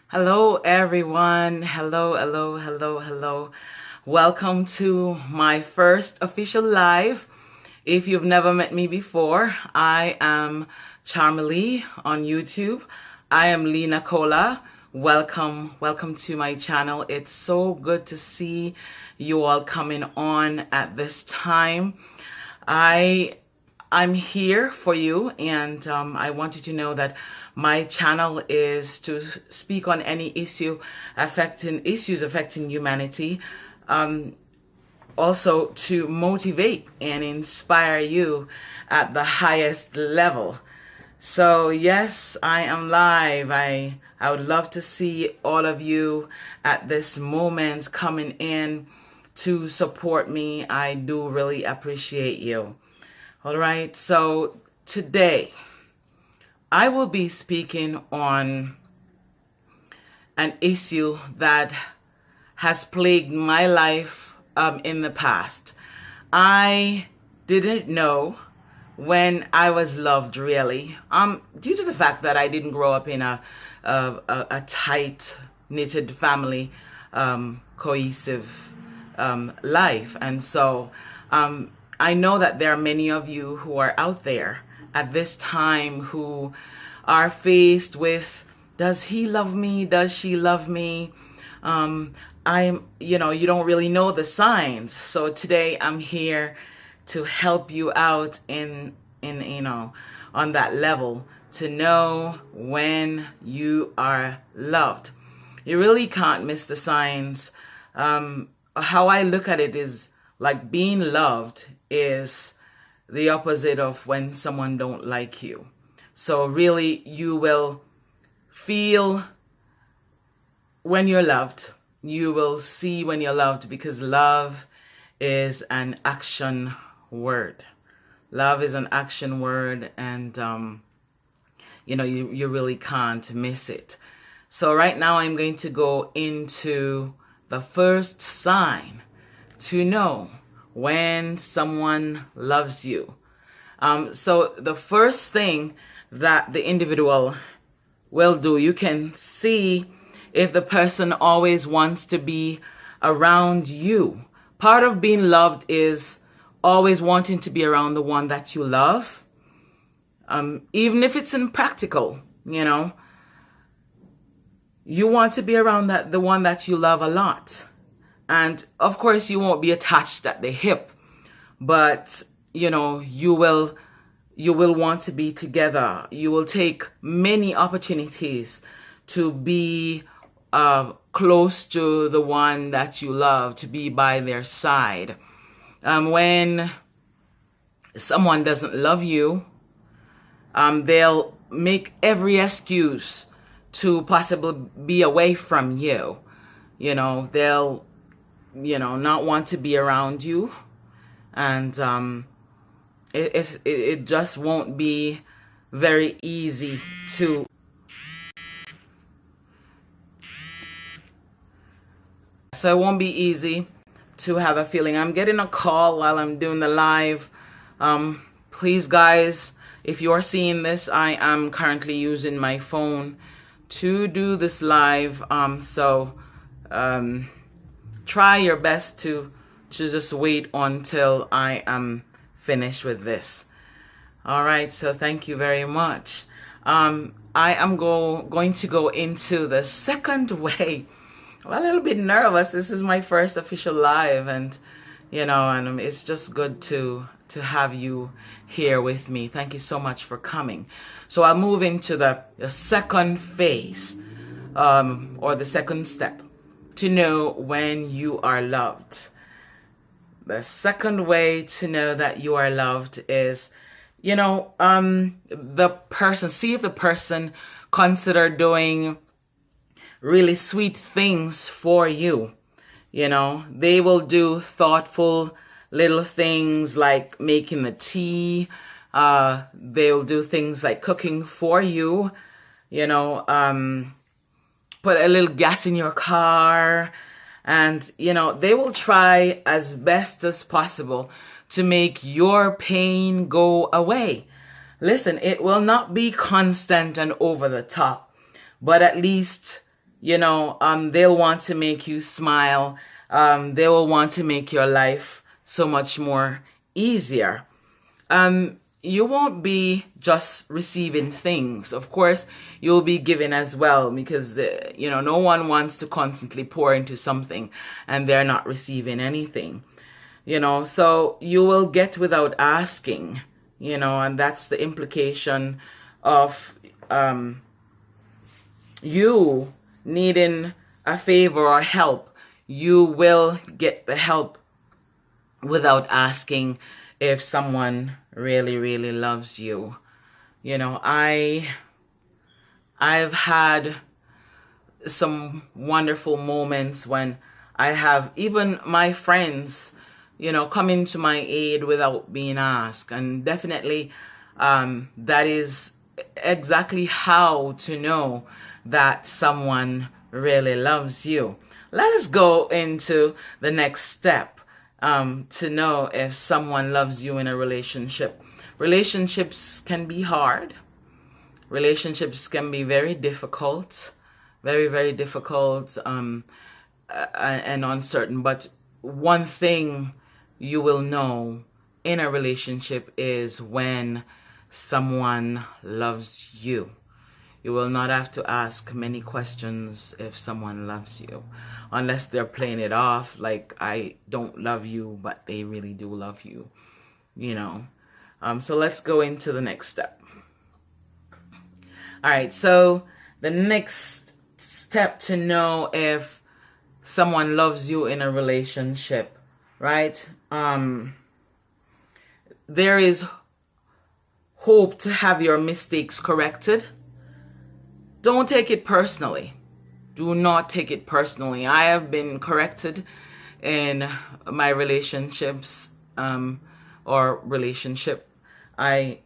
Hello, everyone. Hello. Welcome to my first official live. If you've never met me before, I am Charmalee on YouTube. I am Lena Cola. Welcome to my channel. It's so good to see you all coming on at this time. I'm here for you, and I want you to know that my channel is to speak on any issues affecting humanity. Also to motivate and inspire you at the highest level. So yes, I am live. I would love to see all of you at this moment coming in to support me. I do really appreciate you. All right, so today I will be speaking on an issue that has plagued my life in the past. I didn't know when I was loved, really, due to the fact that I didn't grow up in a tight knitted family, cohesive life, and so I know that there are many of you who are out there at this time who are faced with, does he love me? Does she love me? You don't really know the signs. So today I'm here to help you out in on that level, to know when you are loved. You really can't miss the signs. How I look at it is like being loved is the opposite of when someone don't like you. So really, you will feel when you're loved. You will see when you're loved, because love is an action word. Love is an action word, and you really can't miss it. So right now I'm going to go into the first sign to know when someone loves you. So the first thing that the individual will do, you can see if the person always wants to be around you. Part of being loved is always wanting to be around the one that you love, even if it's impractical. You want to be around the one that you love a lot. And of course, you won't be attached at the hip, but you will want to be together. You will take many opportunities to be close to the one that you love, to be by their side. When someone doesn't love you, they'll make every excuse to possibly be away from you. They'll not want to be around you, and it just won't be very easy to so it won't be easy to have a feeling. I'm getting a call while I'm doing the live. Please, guys, if you're seeing this, I am currently using my phone to do this live, so try your best to just wait until I am finished with this. All right, so thank you very much. I am going to go into the second way. I'm a little bit nervous. This is my first official live, and and it's just good to have you here with me. Thank you so much for coming. So I'll move into the second phase, or the second step, to know when you are loved. The second way to know that you are loved is, the person, see if the person consider doing really sweet things for you. They will do thoughtful little things like making the tea. They'll do things like cooking for you, put a little gas in your car, and they will try as best as possible to make your pain go away. Listen, it will not be constant and over the top, but at least they'll want to make you smile. They will want to make your life so much more easier. You won't be just receiving things. Of course, you'll be giving as well, because, no one wants to constantly pour into something and they're not receiving anything, so you will get without asking, and that's the implication of you needing a favor or help. You will get the help without asking if someone really, really loves you. I've had some wonderful moments when I have even my friends, come into my aid without being asked. And definitely that is exactly how to know that someone really loves you. Let us go into the next step to know if someone loves you in a relationship. Relationships can be hard. Relationships can be very difficult, very, very difficult and uncertain. But one thing you will know in a relationship is when someone loves you. You will not have to ask many questions if someone loves you, unless they're playing it off like, I don't love you, but they really do love you, So let's go into the next step. All right, so the next step to know if someone loves you in a relationship, right? There is hope to have your mistakes corrected. Don't take it personally. Do not take it personally. I have been corrected in my relationships or relationship. I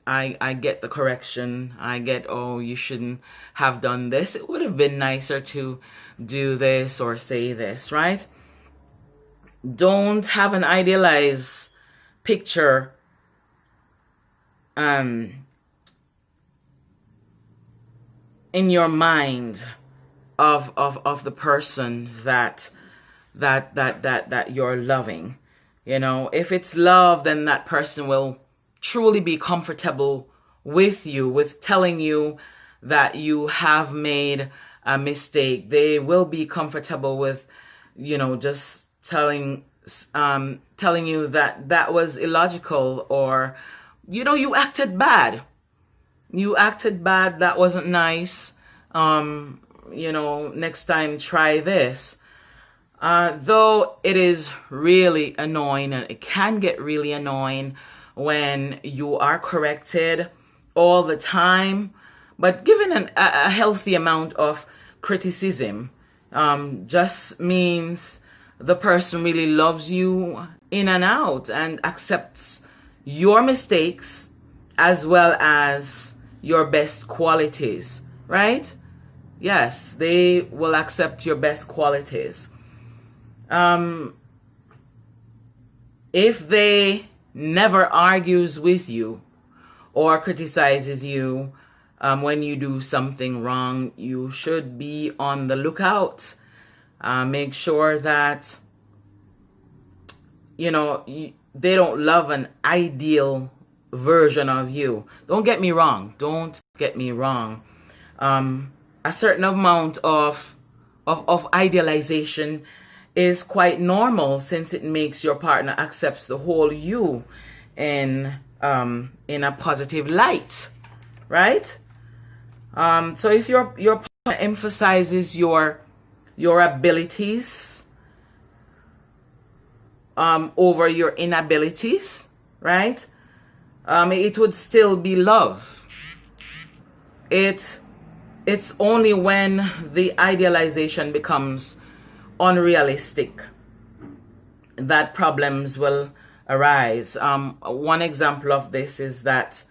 get the correction. I get, oh, you shouldn't have done this. It would have been nicer to do this or say this, right? Don't have an idealized picture in your mind of the person that you're loving. If it's love, then that person will truly be comfortable with you, with telling you that you have made a mistake. They will be comfortable with, just telling you that was illogical, or, you acted bad. That wasn't nice. Next time try this. Though it is really annoying, and it can get really annoying when you are corrected all the time, but given a healthy amount of criticism just means the person really loves you in and out and accepts your mistakes as well as your best qualities, right? Yes, they will accept your best qualities. If they never argues with you or criticizes you when you do something wrong, you should be on the lookout. Make sure that, they don't love an ideal version of you. Don't get me wrong. A certain amount of idealization is quite normal, since it makes your partner accepts the whole you in a positive light, right? So if your partner emphasizes your abilities over your inabilities, right? It would still be love. It's only when the idealization becomes unrealistic that problems will arise. One example of this is that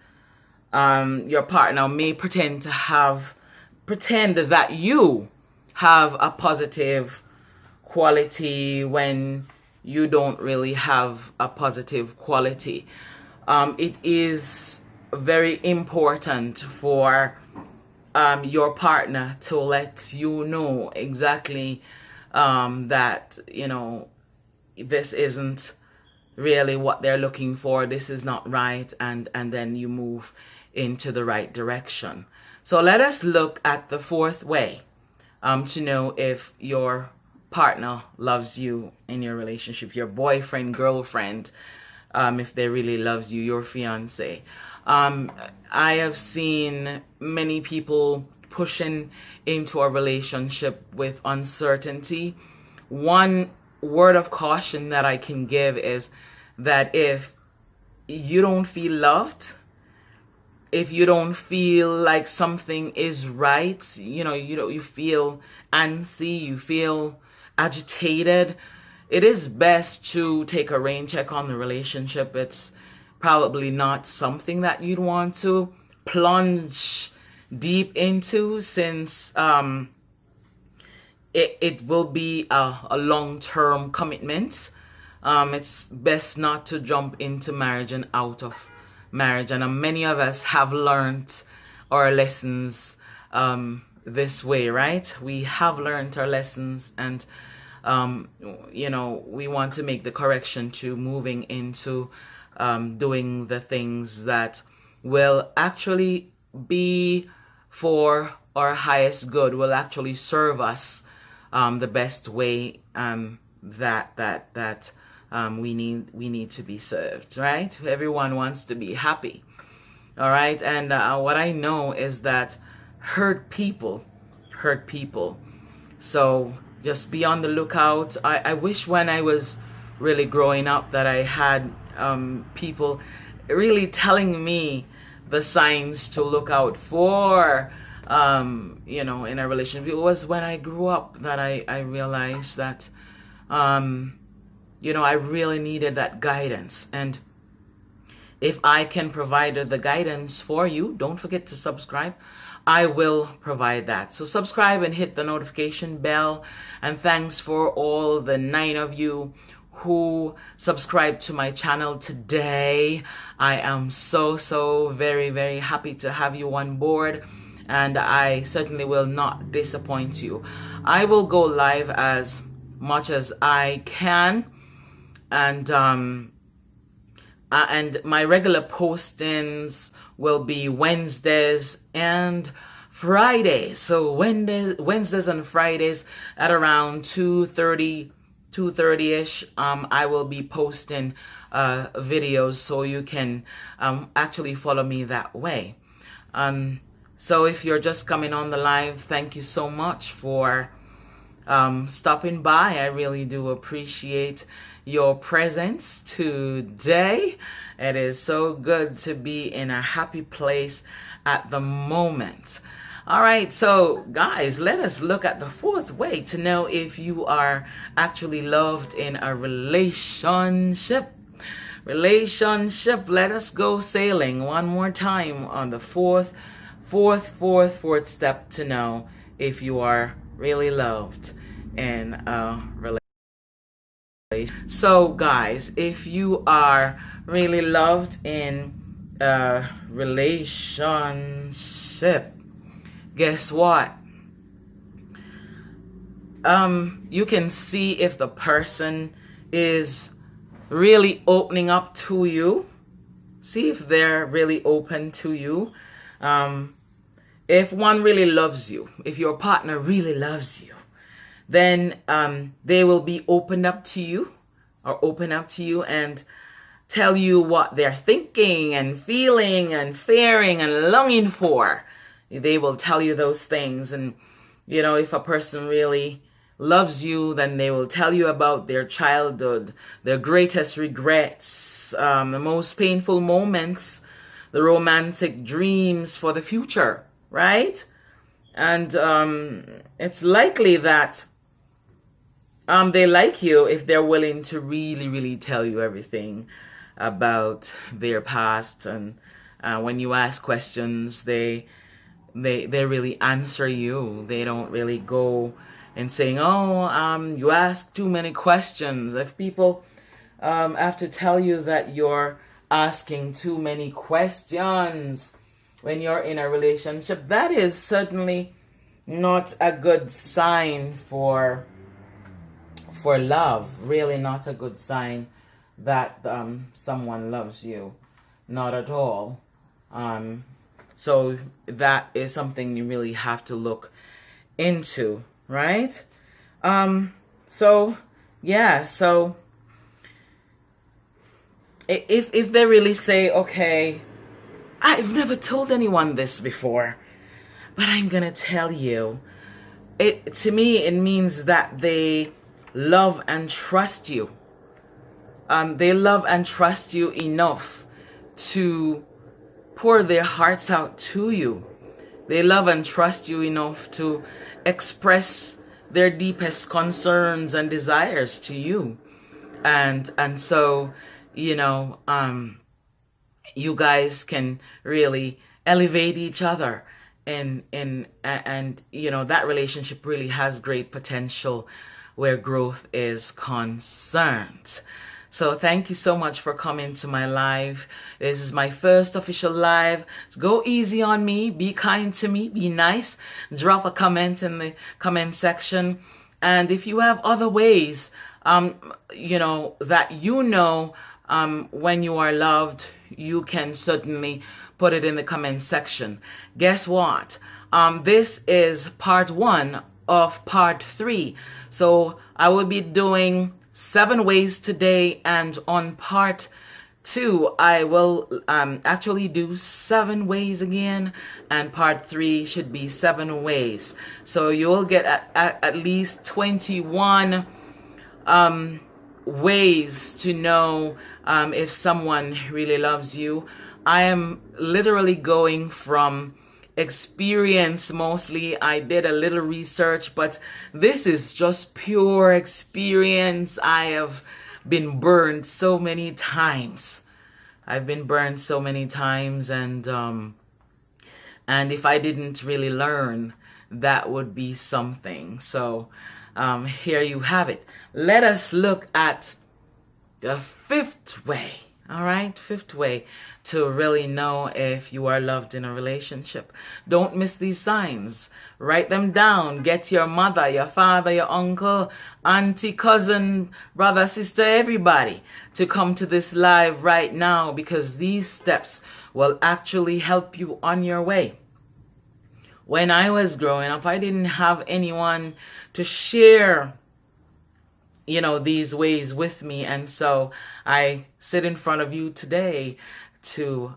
your partner may pretend that you have a positive quality when you don't really have a positive quality. It is very important for your partner to let you know exactly that, you know, this isn't really what they're looking for, this is not right, and then you move into the right direction. So let us look at the fourth way to know if your partner loves you in your relationship, your boyfriend, girlfriend, if they really loves you, your fiance. I have seen many people pushing into a relationship with uncertainty. One word of caution that I can give is that if you don't feel loved, if you don't feel like something is right, you feel antsy, you feel agitated, it is best to take a rain check on the relationship. It's probably not something that you'd want to plunge deep into, since it will be a long-term commitment. It's best not to jump into marriage and out of marriage, and many of us have learned our lessons this way, right? We have learned our lessons, and we want to make the correction to moving into doing the things that will actually be for our highest good, will actually serve us the best way that we need to be served, right? Everyone wants to be happy, all right? And what I know is that hurt people. So just be on the lookout. I wish when I was really growing up that I had people really telling me the signs to look out for, in a relationship. It was when I grew up that I realized that, I really needed that guidance. And if I can provide the guidance for you, don't forget to subscribe. I will provide that. So subscribe and hit the notification bell. And thanks for all the 9 of you who subscribed to my channel today. I am so very, very happy to have you on board, and I certainly will not disappoint you. I will go live as much as I can, and my regular postings will be Wednesdays and Fridays. So Wednesdays and Fridays at around 2:30ish, I will be posting videos, so you can actually follow me that way. So if you're just coming on the live, thank you so much for stopping by. I really do appreciate your presence today. It is so good to be in a happy place at the moment. All right, so guys, let us look at the fourth way to know if you are actually loved in a relationship. Let us go sailing one more time on the fourth step to know if you are really loved in a relationship. So guys, if you are really loved in a relationship, guess what? You can see if the person is really opening up to you. See if they're really open to you. If one really loves you, if your partner really loves you, then they will be open up to you and tell you what they're thinking and feeling and fearing and longing for. They will tell you those things. And if a person really loves you, then they will tell you about their childhood, their greatest regrets, the most painful moments, the romantic dreams for the future, right? And it's likely that they like you if they're willing to really tell you everything about their past. And when you ask questions, they really answer you. They don't really go and saying, you ask too many questions. If people have to tell you that you're asking too many questions, when you're in a relationship, that is certainly not a good sign for love. Really not a good sign that someone loves you. Not at all. So that is something you really have to look into, right? So yeah, so if they really say, okay, I've never told anyone this before, but I'm gonna tell you, to me it means that they love and trust you. They love and trust you enough to pour their hearts out to you. They love and trust you enough to express their deepest concerns and desires to you. And so, you know, you guys can really elevate each other, and you know, that relationship really has great potential where growth is concerned. So thank you so much for coming to my live. This is my first official live. So go easy on me. Be kind to me. Be nice. Drop a comment in the comment section. And if you have other ways, you know, that when you are loved, you can certainly put it in the comment section. Guess what? This is part 1 of part 3. So I will be doing 7 ways today, and on part 2 I will actually do 7 ways again, and part 3 should be 7 ways. So you will get at least 21 ways to know if someone really loves you. I am literally going from experience mostly. I did a little research, but this is just pure experience. I have been burned so many times. I've been burned so many times, and if I didn't really learn, that would be something. So here you have it. Let us look at the 5th way. All right, 5th way to really know if you are loved in a relationship. Don't miss these signs. Write them down. Get your mother, your father, your uncle, auntie, cousin, brother, sister, everybody to come to this live right now, because these steps will actually help you on your way. When I was growing up, I didn't have anyone to share, you know, these ways with me, and so I sit in front of you today to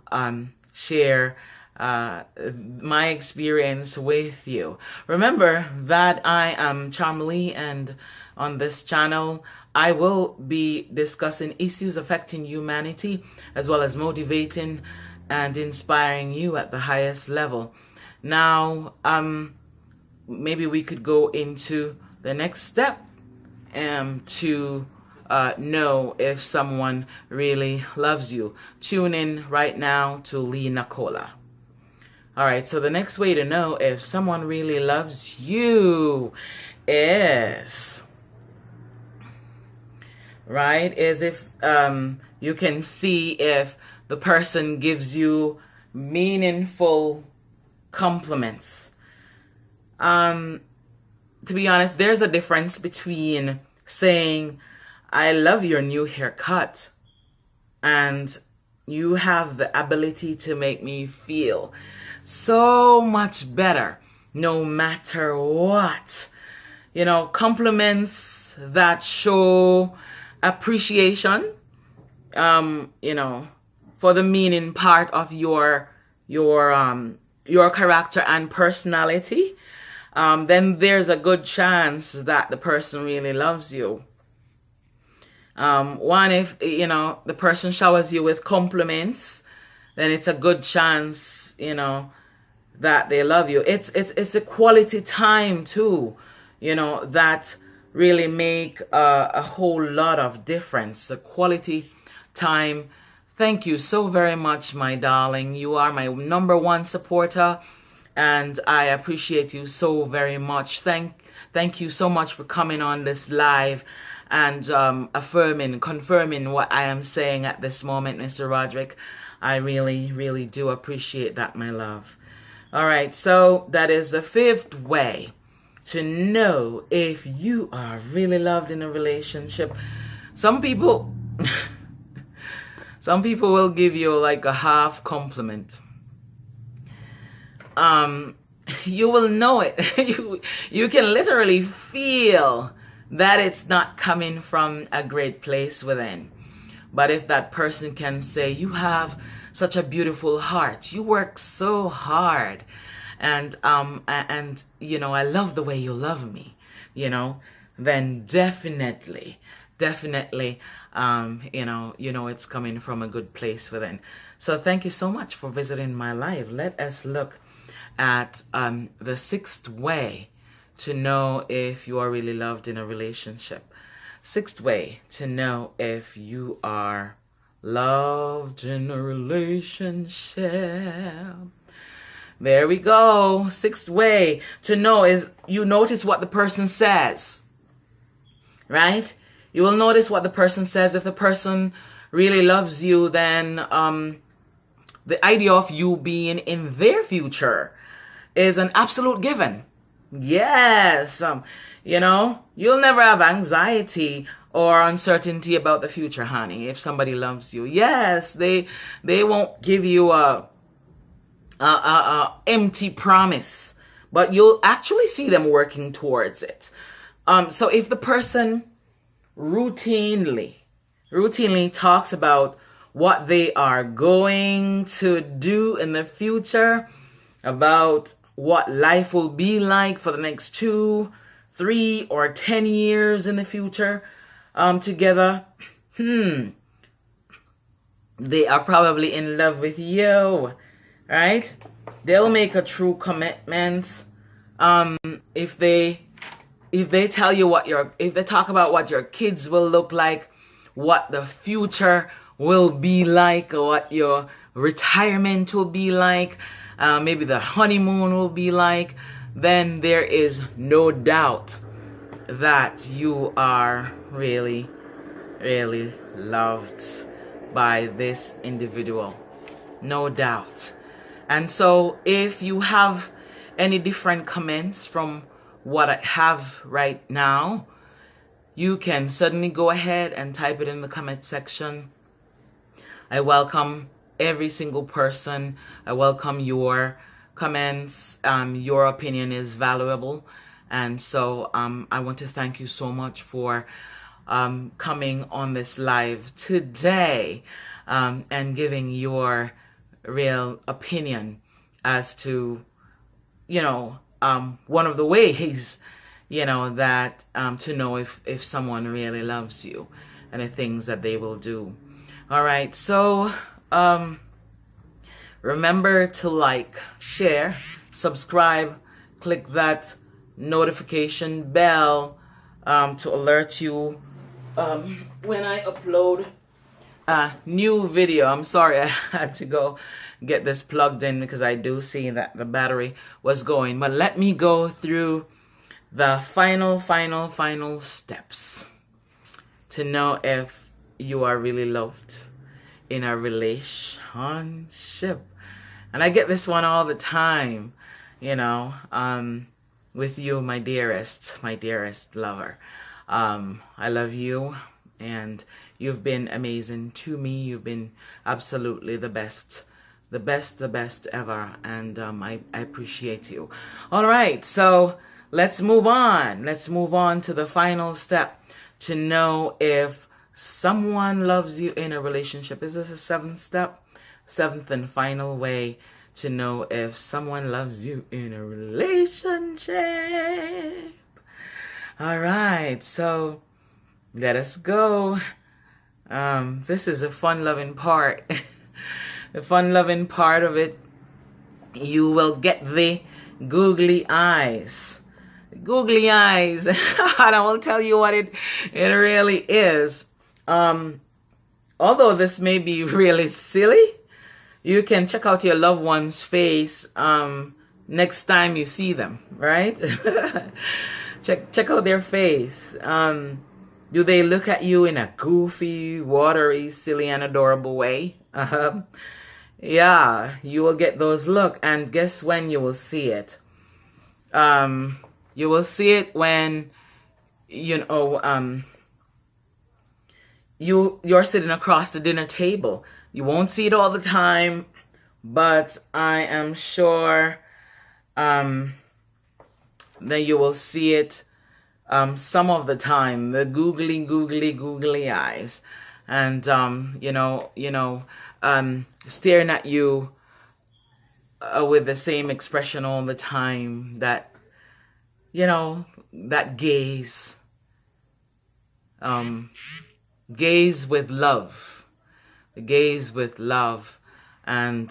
share my experience with you. Remember that I am Charmlee, and on this channel I will be discussing issues affecting humanity, as well as motivating and inspiring you at the highest level. Now maybe we could go into the next step to know if someone really loves you. Tune in right now to Lee Nicola. All right, so the next way to know if someone really loves you is if you can see if the person gives you meaningful compliments. To be honest, there's a difference between saying, I love your new haircut, and you have the ability to make me feel so much better no matter what. You know, compliments that show appreciation, you know, for the meaning part of your character and personality. Then there's a good chance that the person really loves you. One, if, you know, the person showers you with compliments, then it's a good chance, you know, that they love you. It's the quality time too, you know, that really make a whole lot of difference. The quality time. Thank you so very much, my darling. You are my #1 supporter, and I appreciate you so very much. Thank you so much for coming on this live and confirming what I am saying at this moment, Mr. Roderick. I really, really do appreciate that, my love. All right, so that is the fifth way to know if you are really loved in a relationship. Some people will give you like a half compliment. You will know it. You can literally feel that it's not coming from a great place within. But if that person can say, you have such a beautiful heart, you work so hard, and you know, I love the way you love me, you know, then definitely, you know, it's coming from a good place within. So thank you so much for visiting my live. Let us look at the sixth way to know if you are really loved in a relationship. Sixth way to know if you are loved in a relationship. There we go. Sixth way to know is you notice what the person says. Right? You will notice what the person says. If the person really loves you, then the idea of you being in their future is an absolute given. Yes. You know, you'll never have anxiety or uncertainty about the future, honey, if somebody loves you. Yes, they won't give you a empty promise, but you'll actually see them working towards it. So if the person routinely talks about what they are going to do in the future, about what life will be like for the next 2, 3, or 10 years in the future together, they are probably in love with you, right? They'll make a true commitment if they tell you if they talk about what your kids will look like, what the future will be like, or what your retirement will be like, maybe the honeymoon will be like, then there is no doubt that you are really, really loved by this individual. No doubt. And so if you have any different comments from what I have right now, you can certainly go ahead and type it in the comment section. I welcome every single person. I welcome your comments. Your opinion is valuable. And so I want to thank you so much for coming on this live today and giving your real opinion as to, you know, one of the ways, you know, that to know if someone really loves you and the things that they will do. All right, so remember to like, share, subscribe, click that notification bell to alert you when I upload a new video. I'm sorry I had to go get this plugged in because I do see that the battery was going. But let me go through the final steps to know if you are really loved in a relationship. And I get this one all the time, you know, with you, my dearest lover. I love you, and you've been amazing to me. You've been absolutely the best ever, and I appreciate you. All right, so let's move on. Let's move on to the final step to know if someone loves you in a relationship. Is this a seventh step? Seventh and final way to know if someone loves you in a relationship. All right, so let us go. This is a fun-loving part. The fun-loving part of it, you will get the googly eyes. Googly eyes. And I will tell you what it really is. Although this may be really silly, you can check out your loved one's face next time you see them, right? Check out their face. Do they look at you in a goofy, watery, silly, and adorable way? Yeah, you will get those look, and guess when you will see it? You will see it when you're sitting across the dinner table. You won't see it all the time, but I am sure that you will see it some of the time. The googly eyes, and staring at you with the same expression all the time. That gaze with love, the gaze with love, and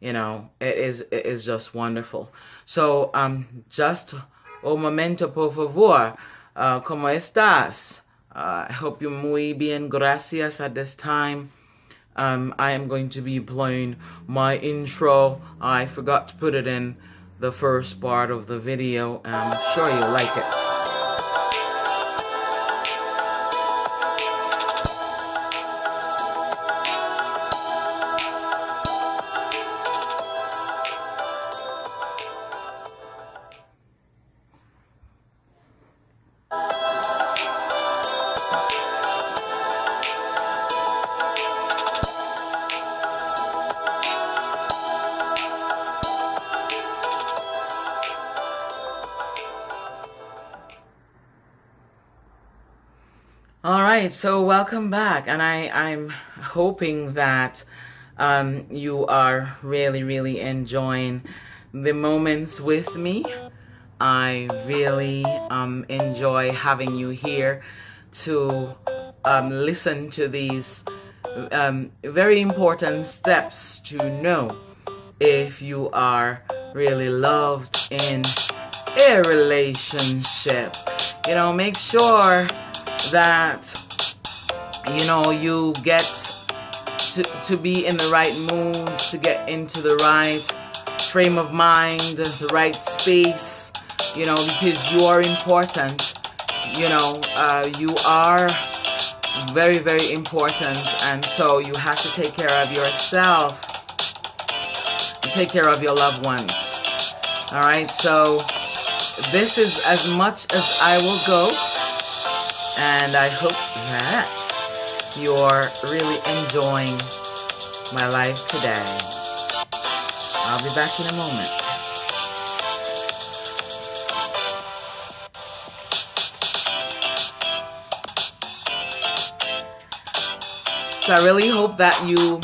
it is just wonderful. So just un momento, por favor. ¿Cómo estás? I hope you're muy bien, gracias. At this time, I am going to be playing my intro. I forgot to put it in the first part of the video. I'm sure you'll like it. All right, so welcome back, and I'm hoping that you are really enjoying the moments with me. I really enjoy having you here to listen to these very important steps to know if you are really loved in a relationship. Make sure that you get to be in the right mood, to get into the right frame of mind, the right space, because you are important. You are very important, and so you have to take care of yourself and take care of your loved ones. All right, so this is as much as I will go. And I hope that you're really enjoying my life today. I'll be back in a moment. So I really hope that you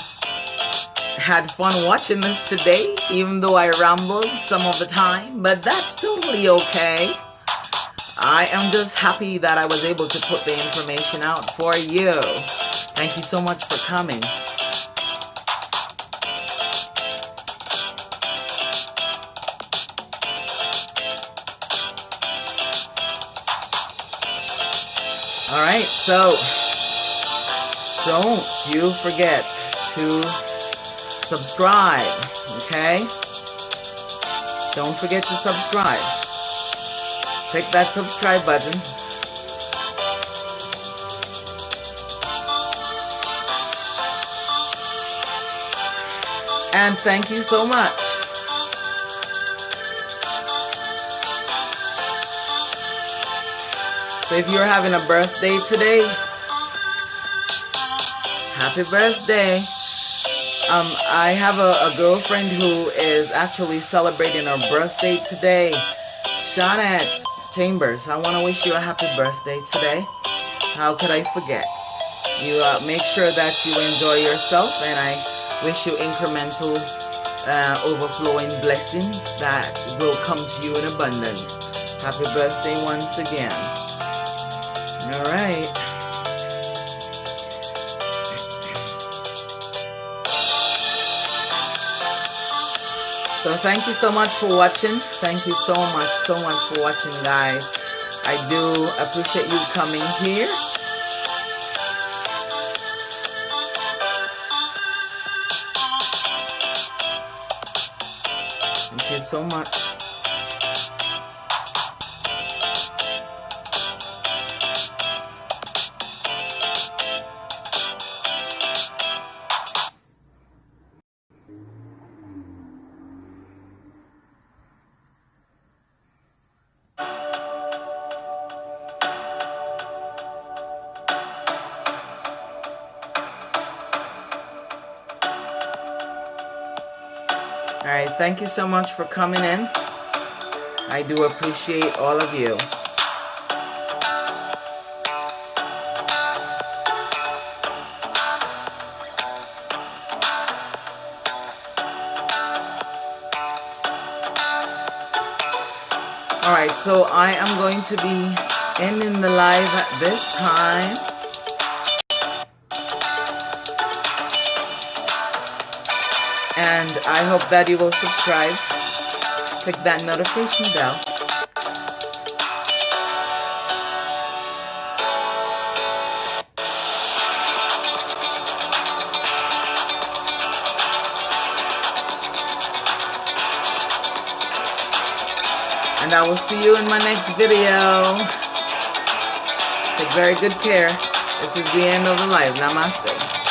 had fun watching this today, even though I rambled some of the time, but that's totally okay. I am just happy that I was able to put the information out for you. Thank you so much for coming. All right, so don't you forget to subscribe, okay? Don't forget to subscribe. Click that subscribe button. And thank you so much. So if you're having a birthday today, happy birthday. I have a girlfriend who is actually celebrating her birthday today. Shawnette Chambers, I want to wish you a happy birthday today. How could I forget? You make sure that you enjoy yourself, and I wish you incremental, overflowing blessings that will come to you in abundance. Happy birthday once again. All right. So thank you so much for watching. Thank you so much for watching, guys. I do appreciate you coming here. Thank you so much. So thank you so much for coming in. I do appreciate all of you. Alright, so I am going to be ending the live at this time. And I hope that you will subscribe. Click that notification bell. And I will see you in my next video. Take very good care. This is the end of the live. Namaste.